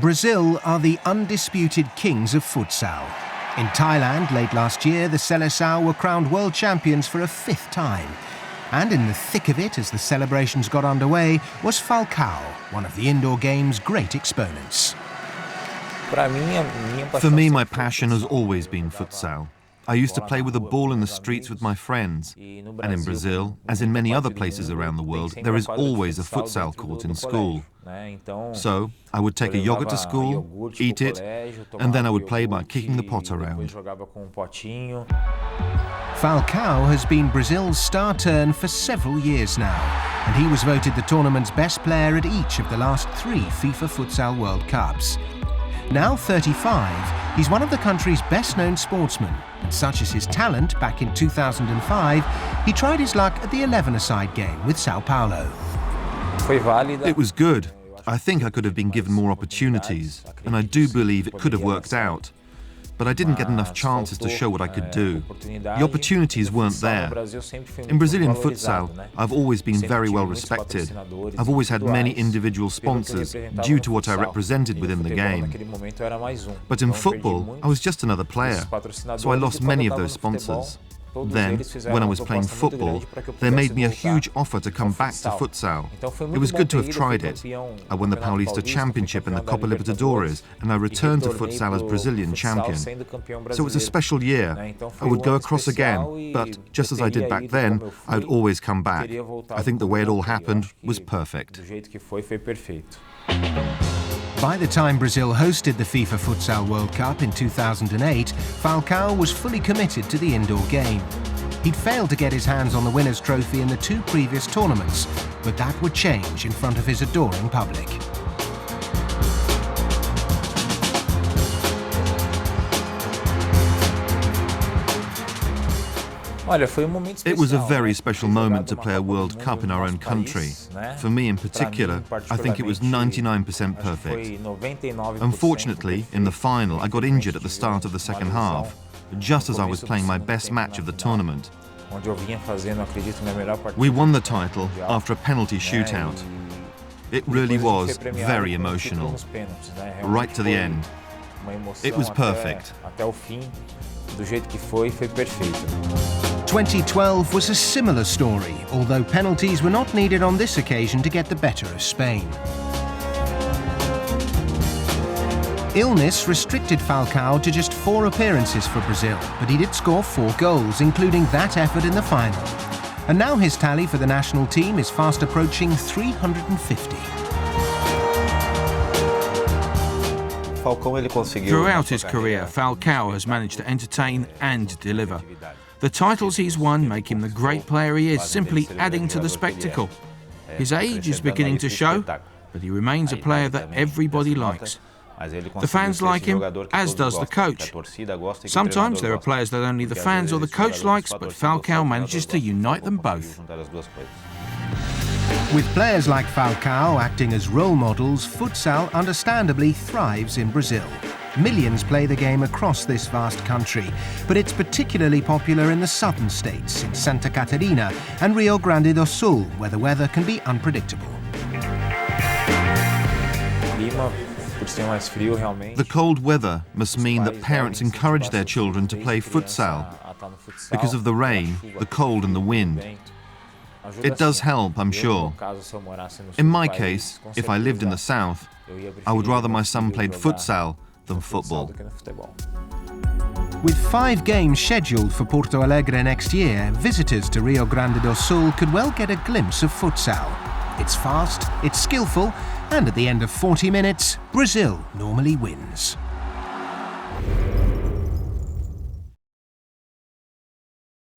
Brazil are the undisputed kings of futsal. In Thailand, late last year, the Seleção were crowned world champions for a 5th time. And in the thick of it, as the celebrations got underway, was Falcao, one of the indoor game's great exponents. For me, my passion has always been futsal. I used to play with a ball in the streets with my friends. And in Brazil, as in many other places around the world, there is always a futsal court in school. So I would take a yogurt to school, eat it, and then I would play by kicking the pot around. Falcao has been Brazil's star turn for several years now, and he was voted the tournament's best player at each of the last 3 FIFA Futsal World Cups. Now 35, he's one of the country's best-known sportsmen, and such is his talent, back in 2005, he tried his luck at the 11-a-side game with Sao Paulo. It was good. I think I could have been given more opportunities, and I do believe it could have worked out. But I didn't get enough chances to show what I could do. The opportunities weren't there. In Brazilian futsal, I've always been very well respected. I've always had many individual sponsors due to what I represented within the game. But in football, I was just another player, so I lost many of those sponsors. Then, when I was playing football, they made me a huge offer to come back to futsal. It was good to have tried it. I won the Paulista Championship and the Copa Libertadores, and I returned to futsal as Brazilian champion. So it was a special year. I would go across again, but just as I did back then, I would always come back. I think the way it all happened was perfect. By the time Brazil hosted the FIFA Futsal World Cup in 2008, Falcao was fully committed to the indoor game. He'd failed to get his hands on the winner's trophy in the 2 previous tournaments, but that would change in front of his adoring public. It was a very special moment to play a World Cup in our own country. For me in particular, I think it was 99% perfect. Unfortunately, in the final, I got injured at the start of the second half, just as I was playing my best match of the tournament. We won the title after a penalty shootout. It really was very emotional, right to the end. It was perfect. 2012 was a similar story, although penalties were not needed on this occasion to get the better of Spain. Illness restricted Falcao to just 4 appearances for Brazil, but he did score 4 goals, including that effort in the final. And now his tally for the national team is fast approaching 350. Throughout his career, Falcao has managed to entertain and deliver. The titles he's won make him the great player he is, simply adding to the spectacle. His age is beginning to show, but he remains a player that everybody likes. The fans like him, as does the coach. Sometimes there are players that only the fans or the coach likes, but Falcao manages to unite them both. With players like Falcao acting as role models, futsal understandably thrives in Brazil. Millions play the game across this vast country, but it's particularly popular in the southern states, in Santa Catarina and Rio Grande do Sul, where the weather can be unpredictable. The cold weather must mean that parents encourage their children to play futsal because of the rain, the cold and the wind. It does help, I'm sure. In my case, if I lived in the south, I would rather my son played futsal than football. With 5 games scheduled for Porto Alegre next year, visitors to Rio Grande do Sul could well get a glimpse of futsal. It's fast, it's skillful, and at the end of 40 minutes, Brazil normally wins.